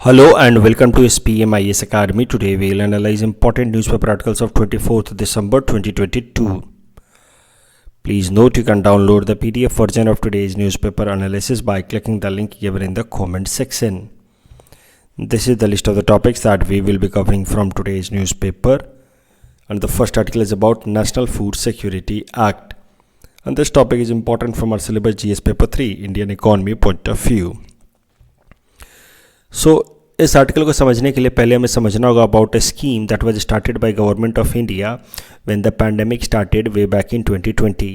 Hello and welcome to SPM IAS Academy. Today we will analyze important newspaper articles of 24th December 2022. Please note you can download the PDF version of today's newspaper analysis by clicking the link given in the comment section. This is the list of the topics that we will be covering from today's newspaper. And the first article is about National Food Security Act. And this topic is important from our syllabus GS paper 3, Indian economy point of view. सो इस article को समझने के लिए पहले हमें समझना होगा about a scheme that was started by government of India when the pandemic started way back in 2020.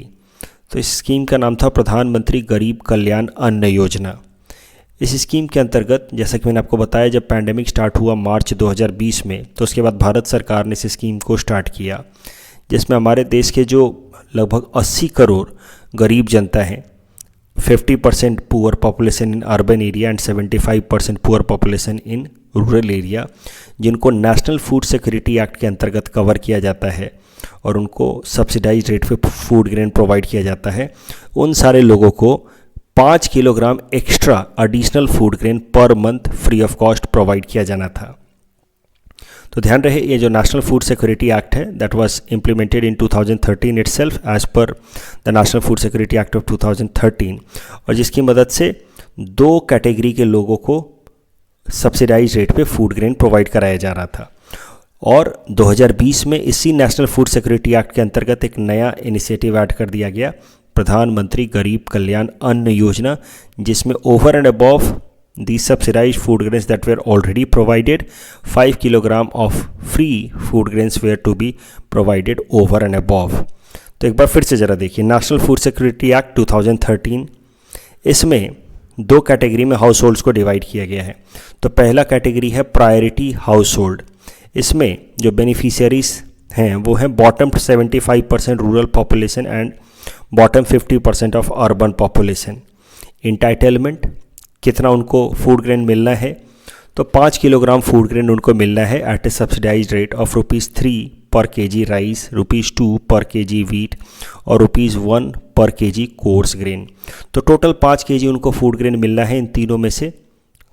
तो इस स्कीम का नाम था प्रधानमंत्री गरीब कल्याण अन्न योजना. इस स्कीम के अंतर्गत जैसा कि मैंने आपको बताया, जब पैंडेमिक स्टार्ट हुआ मार्च 2020 में, तो उसके बाद भारत सरकार ने इस स्कीम को स्टार्ट किया, जिसमें हमारे देश के जो लगभग 80 करोड़ गरीब जनता हैं, 50% poor population in urban area and 75% poor population in rural area, जिनको नेशनल फूड सिक्योरिटी एक्ट के अंतर्गत कवर किया जाता है और उनको सब्सिडाइज रेट पे फूड ग्रेन प्रोवाइड किया जाता है, उन सारे लोगों को 5 kilogram extra additional food grain per month free of cost provide किया जाना था. तो ध्यान रहे, ये जो नेशनल फूड सिक्योरिटी एक्ट है that was implemented in 2013 itself as per the national food security act of 2013, और जिसकी मदद से 2 कैटेगरी के लोगों को सब्सिडाइज रेट पे फूड ग्रेन प्रोवाइड कराया जा रहा था. और 2020 में इसी नेशनल फूड सिक्योरिटी एक्ट के अंतर्गत एक नया इनिशिएटिव ऐड कर दिया गया, प्रधानमंत्री गरीब कल्याण अन्न योजना, जिसमें over and above these subsidized food grains that were already provided, 5 kilogram of free food grains were to be provided over and above. तो एक बार फिर से ज़रा देखिए, नेशनल फूड सिक्योरिटी एक्ट 2013, इसमें 2 कैटेगरी में हाउस होल्ड्स को डिवाइड किया गया है. तो पहला कैटेगरी है प्रायोरिटी हाउस होल्ड. इसमें जो बेनिफिशियरीज हैं वो हैं bottom 75% rural population and bottom 50% of urban population. Entitlement कितना उनको फूड ग्रेन मिलना है, तो 5 किलोग्राम फूड ग्रेन उनको मिलना है at a subsidised rate of ₹3 per KG rice, ₹2 पर केजी वीट और ₹1 पर केजी कोर्स ग्रेन. तो टोटल 5 केजी उनको फूड ग्रेन मिलना है इन तीनों में से,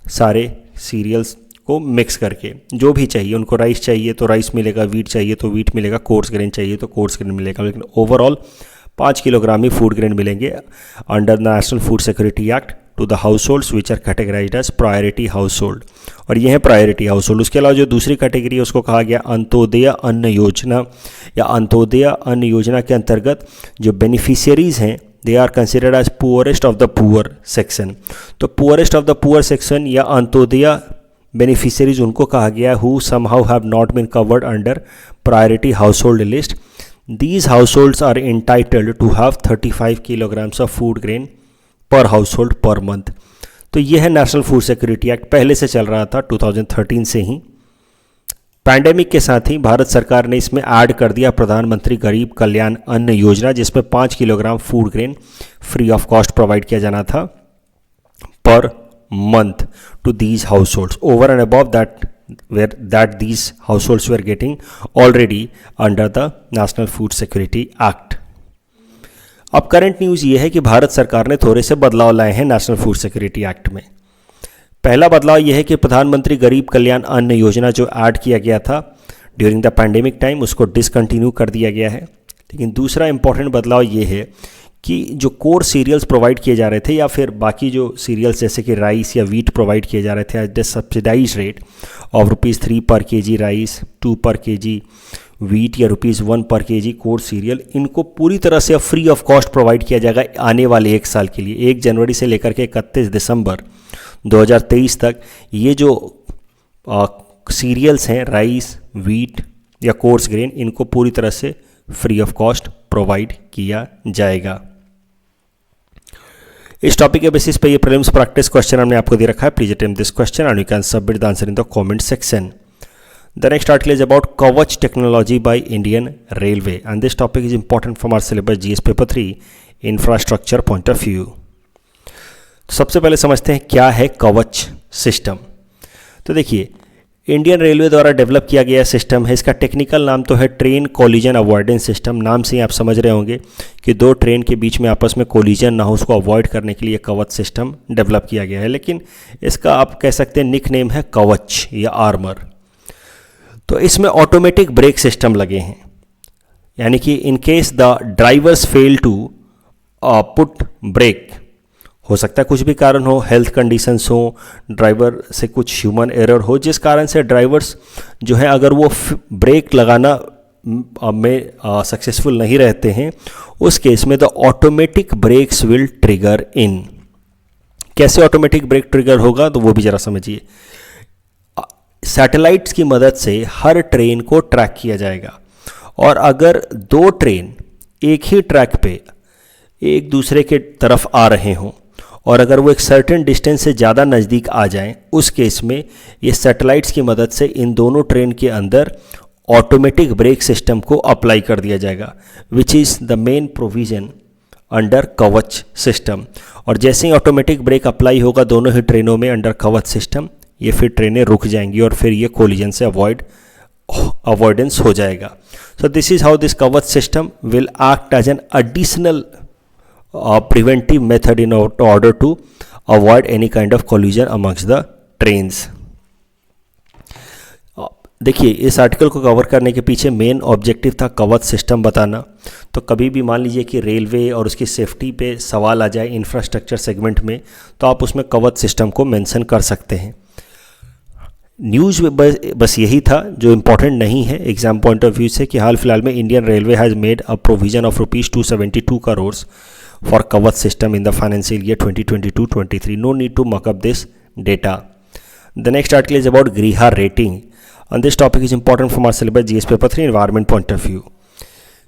सारे सीरियल्स को मिक्स करके. जो भी चाहिए उनको, राइस चाहिए तो राइस मिलेगा, वीट चाहिए तो वीट मिलेगा, कोर्स ग्रेन चाहिए तो कोर्स ग्रेन मिलेगा, लेकिन ओवरऑल 5 किलोग्राम ही फूड ग्रेन मिलेंगे under the national food security act to the households which are categorised as priority household. और ये है प्रायोरिटी हाउस होल्ड. उसके अलावा जो दूसरी कैटेगरी है उसको कहा गया अंत्योदय अन्न योजना, या अंत्योदय अन्न योजना के अंतर्गत जो बेनिफिशियरीज हैं they are considered as poorest of the poor section. तो poorest of the poor section या अंत्योदय बेनिफिशियरीज उनको कहा गया who somehow have not been covered under priority household list. These households are entitled to have 35 kilograms of food grain per household per month. तो यह है national food security act, पहले से चल रहा था 2013 से ही. पैंडेमिक के साथ ही भारत सरकार ने इसमें ऐड कर दिया प्रधानमंत्री गरीब कल्याण अन्न योजना, जिसमें 5 किलोग्राम food grain free of cost provide किया जाना था per month to these households over and above that these households were getting already under the National Food Security Act. अब करंट न्यूज़ ये है कि भारत सरकार ने थोड़े से बदलाव लाए हैं नेशनल फूड सिक्योरिटी एक्ट में. पहला बदलाव ये है कि प्रधानमंत्री गरीब कल्याण अन्न योजना जो ऐड किया गया था ड्यूरिंग द पैंडेमिक टाइम, उसको डिसकंटिन्यू कर दिया गया है. लेकिन दूसरा इंपॉर्टेंट बदलाव ये है कि जो कोर सीरियल्स प्रोवाइड किए जा रहे थे, या फिर बाकी जो सीरियल्स जैसे कि राइस या वीट प्रोवाइड किए जा रहे थे at the subsidised rate of ₹3 per KG rice, 2 पर केजी वीट या ₹1 पर केजी कोर सीरियल, इनको पूरी तरह से अब फ्री ऑफ कॉस्ट प्रोवाइड किया जाएगा आने वाले 1 साल के लिए. 1 जनवरी से लेकर के 31 दिसंबर 2023 तक ये जो सीरियल्स हैं, राइस, वीट या कोर्स ग्रेन, इनको पूरी तरह से फ्री ऑफ कॉस्ट प्रोवाइड किया जाएगा. इस टॉपिक के बेसिस पे ये प्रीलिम्स प्रैक्टिस क्वेश्चन हमने आपको दे रखा है. Please attempt this question and you can submit the answer in the comment section. The next article is about Kavach technology by Indian railway and this topic is important from our syllabus GS paper 3 infrastructure point of view. सबसे पहले समझते हैं क्या है कवच system. तो देखिए, Indian railway द्वारा डेवलप किया गया सिस्टम है। इसका टेक्निकल नाम तो है ट्रेन कोलिजन अवॉइडेंस सिस्टम। नाम से ही आप समझ रहे होंगे कि दो ट्रेन के बीच में आपस में कोलिजन ना हो, उसको अवॉइड करने के लिए कवच सिस्टम डेवलप किया गया है। लेकिन इसका आप कह सकते हैं निक नेम है कवच या आर्मर। तो इसमें ऑटोमेटिक ब्रेक सिस्टम लगे हैं, यानी कि in case the drivers fail to put brake, हो सकता है कुछ भी कारण हो, हेल्थ कंडीशंस हो, ड्राइवर से कुछ ह्यूमन एरर हो, जिस कारण से ड्राइवर्स जो है अगर वो ब्रेक लगाना में सक्सेसफुल नहीं रहते हैं, उस केस में the automatic brakes will trigger in. कैसे ऑटोमेटिक ब्रेक ट्रिगर होगा तो वो भी ज़रा समझिए। सैटेलाइट्स की मदद से हर ट्रेन को ट्रैक किया जाएगा, और अगर दो ट्रेन एक ही ट्रैक पे एक दूसरे के तरफ आ रहे हों और अगर वो एक सर्टेन डिस्टेंस से ज़्यादा नज़दीक आ जाएं, उस केस में ये सैटेलाइट्स की मदद से इन दोनों ट्रेन के अंदर ऑटोमेटिक ब्रेक सिस्टम को अप्लाई कर दिया जाएगा, which is the main provision under कवच सिस्टम। और जैसे ही ऑटोमेटिक ब्रेक अप्लाई होगा दोनों ही ट्रेनों में अंडर कवच सिस्टम, ये फिर ट्रेनें रुक जाएंगी और फिर ये कोलिजन से अवॉइडेंस हो जाएगा। So this is how this Kavach system will act as an additional preventive method in order to avoid any kind of collision amongst the trains. देखिए, इस आर्टिकल को कवर करने के पीछे मेन ऑब्जेक्टिव था कवच सिस्टम बताना। तो कभी भी मान लीजिए कि रेलवे और उसकी सेफ्टी पे सवाल आ जाए इंफ्रास्ट्रक्चर सेगमेंट में, तो आप उसमें कवच सिस्टम को मेंशन कर सकते हैं। न्यूज़ बस यही था जो इम्पोर्टेंट नहीं है एग्जाम पॉइंट ऑफ व्यू से, कि हाल फिलहाल में Indian railway has made a provision of ₹272 crore for Kavach system in the financial year 2022-23. No need to muck up this data. The next article is about Griha rating, and this topic is important from our syllabus GS paper 3 environment point of view.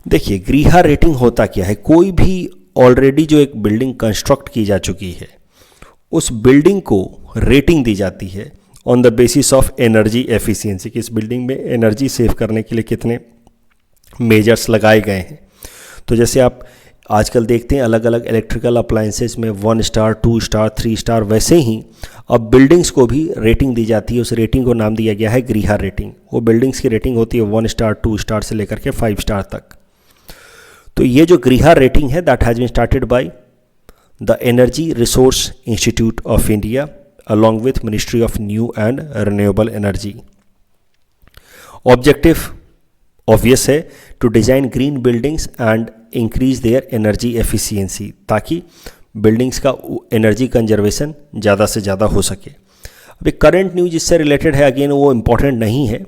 देखिए, ग्रीहा rating होता क्या है। कोई भी already जो एक building construct की जा चुकी है, उस बिल्डिंग को रेटिंग दी जाती है on the basis of energy efficiency, कि इस बिल्डिंग में एनर्जी सेव करने के लिए कितने मेजर्स लगाए गए हैं। तो जैसे आप आजकल देखते हैं अलग अलग इलेक्ट्रिकल अप्लायंसेस में 1 स्टार, 2 स्टार, 3 स्टार, वैसे ही अब बिल्डिंग्स को भी रेटिंग दी जाती है। उस रेटिंग को नाम दिया गया है ग्रीहा रेटिंग। वो बिल्डिंग्स की रेटिंग होती है 1 स्टार, 2 स्टार से लेकर के 5 स्टार तक। तो ये जो ग्रीहा रेटिंग है that has been started by the energy resource institute of India along with ministry of new and renewable energy. Objective obvious है, to design green buildings and increase their energy efficiency, ताकि buildings का energy conservation ज़्यादा से ज़्यादा हो सके। अभी current news इससे रिलेटेड है, अगेन वो इम्पॉर्टेंट नहीं है।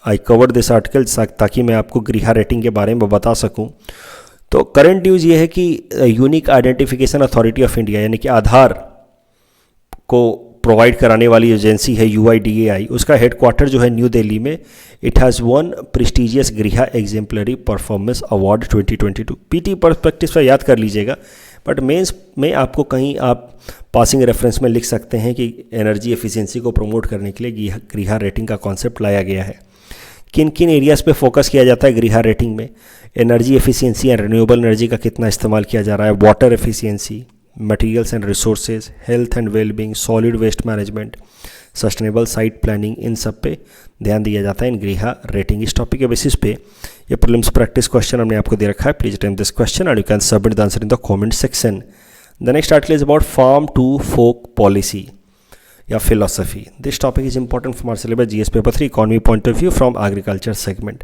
आई कवर्ड दिस आर्टिकल ताकि मैं आपको ग्रीहा रेटिंग के बारे में बता सकूं। तो करंट न्यूज़ ये है कि unique identification authority of India, यानी कि आधार को प्रोवाइड कराने वाली एजेंसी है UIDAI, उसका हेडक्वार्टर जो है न्यू दिल्ली में। इट हैज़ वन प्रेस्टिजियस ग्रीहा exemplary performance award 2022। PT perspective से याद कर लीजिएगा, बट मेंस में आपको कहीं आप पासिंग रेफरेंस में लिख सकते हैं कि एनर्जी एफिशिएंसी को प्रमोट करने के लिए ग्रीहा रेटिंग का कॉन्सेप्ट लाया गया है। किन किन एरियाज़ पे फोकस किया जाता है ग्रीहा रेटिंग में? Energy efficiency and renewable energy का कितना इस्तेमाल किया जा रहा है, water efficiency, materials and resources, health and wellbeing, solid waste management, sustainable site planning, इन सब पे ध्यान दिया जाता है इन ग्रीहा रेटिंग। इस टॉपिक के बेसिस पे ये प्रीलिम्स प्रैक्टिस क्वेश्चन हमने आपको दे रखा है। Please attempt this question and you can submit the answer in the comment section. The next article is about farm to fork policy या philosophy. This topic is important from our syllabus GS paper 3 economy point of view from agriculture segment.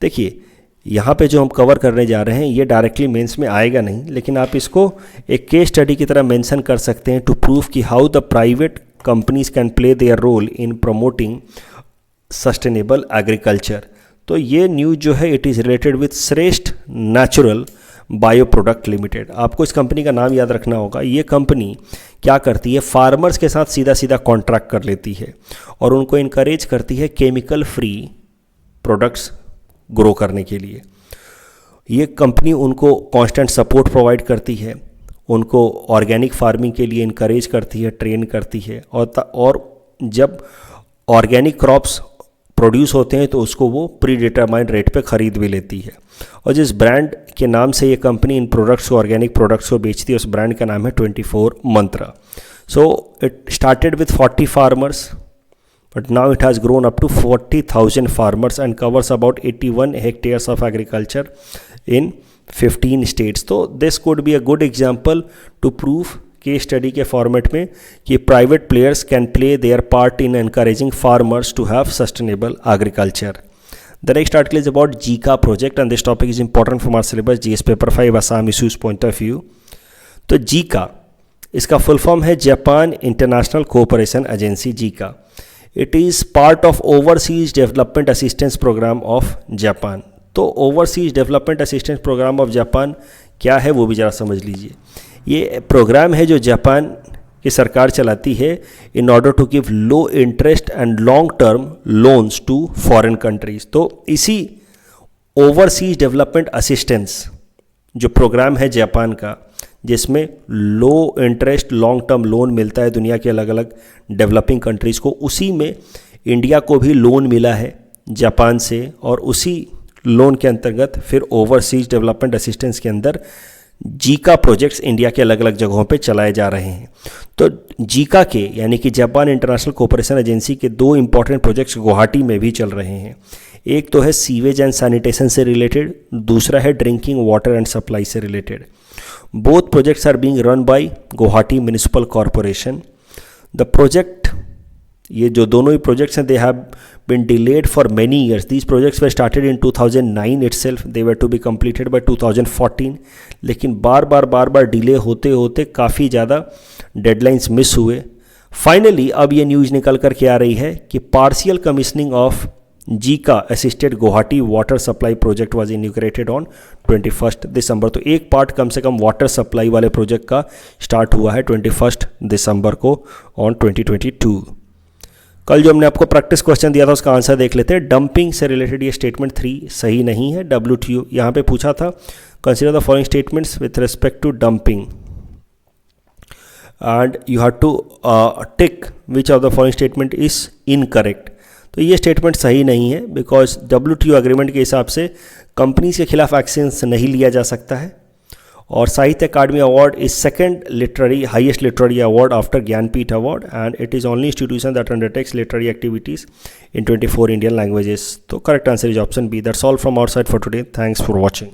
देखिए, यहाँ पे जो हम cover करने जा रहे हैं ये डायरेक्टली मेंस में आएगा नहीं, लेकिन आप इसको एक केस स्टडी की तरह मेंशन कर सकते हैं टू प्रूव कि how the private companies can play their role in promoting sustainable agriculture. तो ये न्यूज़ जो है it is related with Shreshth natural bio product limited. आपको इस कंपनी का नाम याद रखना होगा। ये कंपनी क्या करती है, फार्मर्स के साथ सीधा सीधा कॉन्ट्रैक्ट कर लेती है और उनको इनकरेज करती है केमिकल फ्री प्रोडक्ट्स ग्रो करने के लिए। ये कंपनी उनको कांस्टेंट सपोर्ट प्रोवाइड करती है, उनको ऑर्गेनिक फार्मिंग के लिए इनकरेज करती है, ट्रेन करती है, और जब ऑर्गेनिक क्रॉप्स प्रोड्यूस होते हैं तो उसको वो प्री डिटरमाइंड रेट पे ख़रीद भी लेती है। और जिस ब्रांड के नाम से ये कंपनी इन प्रोडक्ट्स को, ऑर्गेनिक प्रोडक्ट्स को बेचती है, उस ब्रांड का नाम है 24 Mantra. So it started with 40 farmers but now it has grown up to 40,000 farmers and covers about 81 hectares of agriculture in 15 states. तो this could be a good example to prove case study के format में कि private players can play their part in encouraging farmers to have sustainable agriculture. The next article is about JICA project and this topic is important from our syllabus GS paper 5 Assam issues point of view. तो JICA इसका full form है Japan International Cooperation Agency. JICA it is part of overseas development assistance programme of Japan. तो overseas development assistance programme of Japan क्या है वो भी ज़रा समझ लीजिए. ये प्रोग्राम है जो जापान की सरकार चलाती है in order to give low interest and long term loans to foreign countries. तो इसी ओवरसीज डेवलपमेंट असिस्टेंस जो प्रोग्राम है जापान का, जिसमें low interest long term loan मिलता है दुनिया के अलग अलग डेवलपिंग कंट्रीज़ को, उसी में इंडिया को भी लोन मिला है जापान से, और उसी लोन के अंतर्गत फिर ओवरसीज डेवलपमेंट असिस्टेंस के अंदर जीका प्रोजेक्ट्स इंडिया के अलग अलग जगहों पे चलाए जा रहे हैं. तो जीका के यानी कि जापान इंटरनेशनल कोऑपरेशन एजेंसी के दो इंपॉर्टेंट प्रोजेक्ट्स गुवाहाटी में भी चल रहे हैं. एक तो है सीवेज एंड सैनिटेशन से रिलेटेड, दूसरा है ड्रिंकिंग वाटर एंड सप्लाई से related. Both projects are being run by Guwahati municipal corporation. The project, ये जो दोनों ही प्रोजेक्ट्स हैं, they have been delayed for many years. These projects were started in 2009 itself. They were to be completed by 2014. लेकिन बार बार delay होते होते काफ़ी ज़्यादा डेडलाइंस मिस हुए. फाइनली अब ये न्यूज़ निकल कर के आ रही है कि partial commissioning of Zika assisted Guwahati water supply project was inaugurated on 21 दिसंबर. तो एक पार्ट कम से कम वाटर सप्लाई वाले प्रोजेक्ट का स्टार्ट हुआ है 21 दिसंबर को ऑन 2022. कल जो हमने आपको प्रैक्टिस क्वेश्चन दिया था उसका आंसर देख लेते हैं. डंपिंग से रिलेटेड ये स्टेटमेंट 3 सही नहीं है. WTO यहाँ पे पूछा था, consider the following statements with respect to dumping and you have to tick which of the following statement is incorrect. तो ये स्टेटमेंट सही नहीं है बिकॉज WTO एग्रीमेंट के हिसाब से कंपनीज के खिलाफ एक्शंस नहीं लिया जा सकता है. और Sahitya Akademi award is second highest literary award after Jnanpith award and it is only institution that undertakes literary activities in 24 Indian languages. तो correct answer is option B. That's all from our side for today. Thanks for watching.